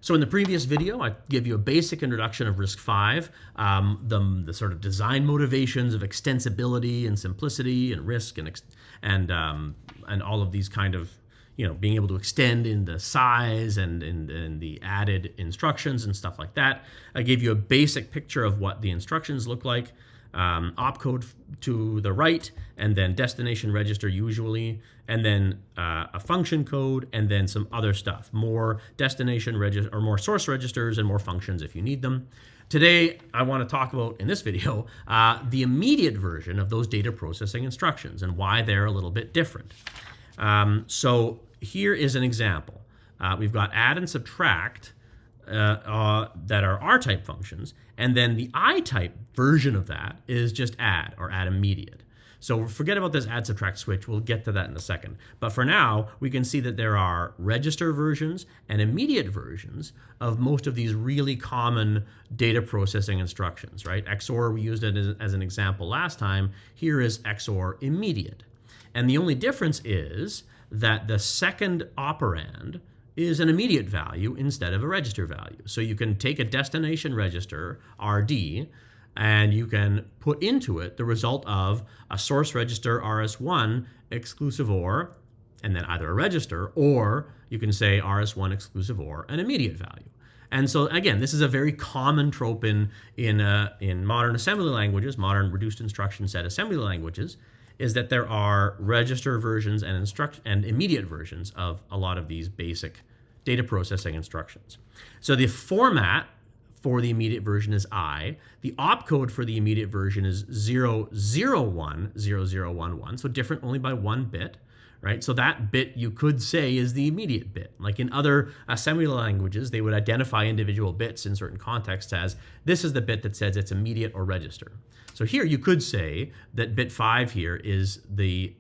So in the previous video, I gave you a basic introduction of RISC-V, the sort of design motivations of extensibility and simplicity and RISC and all of these kind of, being able to extend in the size and in the added instructions and stuff like that. I gave you a basic picture of what the instructions look like. Opcode to the right, and then destination register usually, and then a function code, and then some other stuff, more destination register or more source registers and more functions if you need them. Today, I want to talk about, in this video, the immediate version of those data processing instructions and why they're a little bit different. So here is an example. We've got add and subtract that are R-type functions, and then the I-type version of that is just add or add immediate. So forget about this add subtract switch. We'll get to that in a second. But for now, we can see that there are register versions and immediate versions of most of these really common data processing instructions, right? XOR, we used it as an example last time. Here is XOR immediate. And the only difference is that the second operand is an immediate value instead of a register value. So you can take a destination register, RD, and you can put into it the result of a source register RS1 exclusive OR, and then either a register, or you can say RS1 exclusive OR, an immediate value. And so again, this is a very common trope in modern assembly languages, modern reduced instruction set assembly languages, is that there are register versions and immediate versions of a lot of these basic data processing instructions. So the format for the immediate version is I. The opcode for the immediate version is 0010011, so different only by 1 bit, right? So that bit you could say is the immediate bit. Like in other assembly languages, they would identify individual bits in certain contexts as this is the bit that says it's immediate or register. So here you could say that bit 5 here is the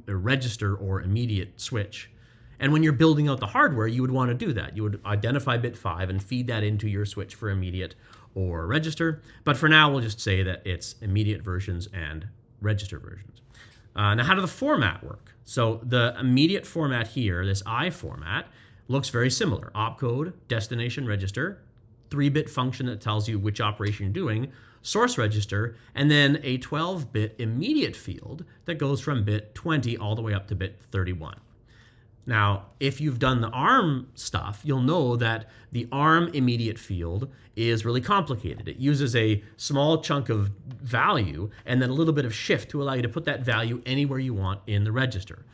register or immediate switch. And when you're building out the hardware, you would want to do that. You would identify bit 5 and feed that into your switch for immediate or register. But for now, we'll just say that it's immediate versions and register versions. Now, how does the format work? So the immediate format here, this I format, looks very similar. Opcode, destination register, 3-bit function that tells you which operation you're doing, source register, and then a 12-bit immediate field that goes from bit 20 all the way up to bit 31. Now, if you've done the ARM stuff, you'll know that the ARM immediate field is really complicated. It uses a small chunk of value and then a little bit of shift to allow you to put that value anywhere you want in the register.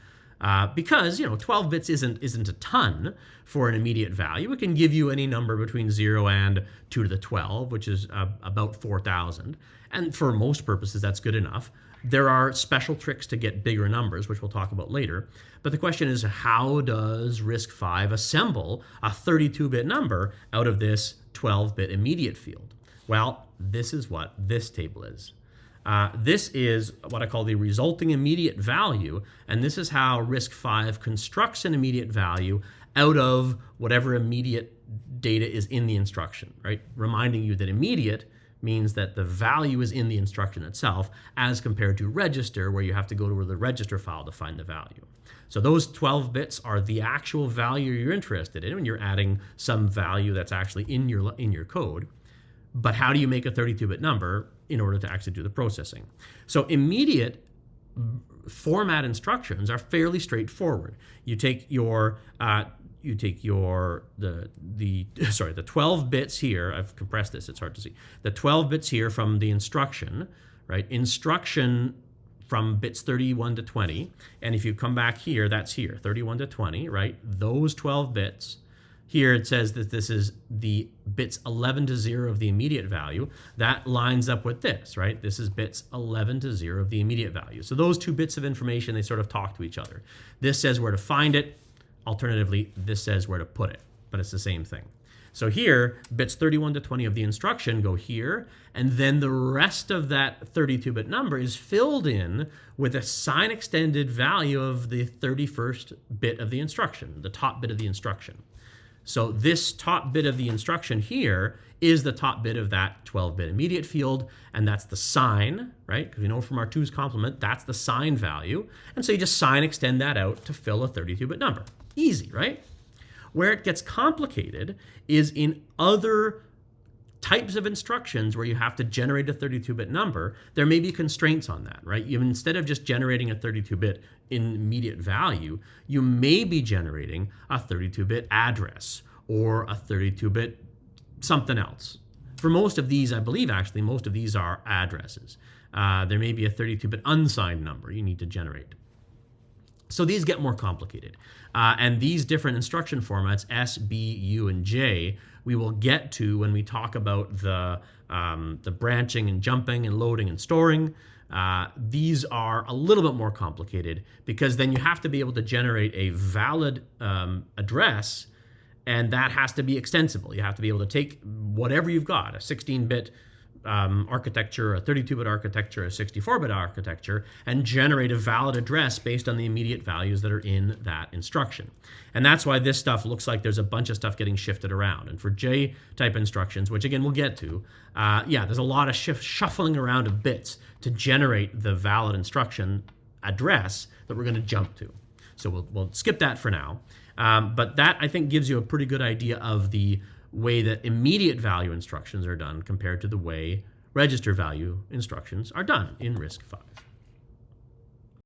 Because 12 bits isn't a ton for an immediate value. It can give you any number between 0 and 2 to the 12, which is about 4,000. And for most purposes, that's good enough. There are special tricks to get bigger numbers, which we'll talk about later. But the question is, how does RISC-V assemble a 32-bit number out of this 12-bit immediate field? Well, this is what this table is. This is what I call the resulting immediate value, and this is how RISC-V constructs an immediate value out of whatever immediate data is in the instruction, right? Reminding you that immediate means that the value is in the instruction itself as compared to register, where you have to go to the register file to find the value. So those 12 bits are the actual value you're interested in when you're adding some value that's actually in your code. But how do you make a 32-bit number in order to actually do the processing? So immediate format instructions are fairly straightforward. You take the 12 bits here. I've compressed this, it's hard to see. The 12 bits here from the instruction, right? Instruction from bits 31 to 20. And if you come back here, that's here, 31 to 20, right? Those 12 bits. Here it says that this is the bits 11 to 0 of the immediate value. That lines up with this, right? This is bits 11 to 0 of the immediate value. So those two bits of information, they sort of talk to each other. This says where to find it. Alternatively, this says where to put it, but it's the same thing. So here, bits 31 to 20 of the instruction go here, and then the rest of that 32-bit number is filled in with a sign extended value of the 31st bit of the instruction, the top bit of the instruction. So this top bit of the instruction here is the top bit of that 12-bit immediate field, and that's the sign, right? Because we know from our 2's complement, that's the sign value. And so you just sign extend that out to fill a 32-bit number. Easy, right? Where it gets complicated is in other types of instructions where you have to generate a 32-bit number. There may be constraints on that, right? Instead of just generating a 32-bit immediate value, you may be generating a 32-bit address or a 32-bit something else. For most of these, I believe actually most of these are addresses. There may be a 32-bit unsigned number you need to generate. So these get more complicated. And these different instruction formats, S, B, U, and J, we will get to when we talk about the branching and jumping and loading and storing. These are a little bit more complicated because then you have to be able to generate a valid address, and that has to be extensible. You have to be able to take whatever you've got, a 16-bit architecture, a 32-bit architecture, a 64-bit architecture, and generate a valid address based on the immediate values that are in that instruction. And that's why this stuff looks like there's a bunch of stuff getting shifted around. And for J-type instructions, which again we'll get to, there's a lot of shuffling around of bits to generate the valid instruction address that we're going to jump to. So we'll skip that for now. But that, I think, gives you a pretty good idea of the way that immediate value instructions are done compared to the way register value instructions are done in RISC-V.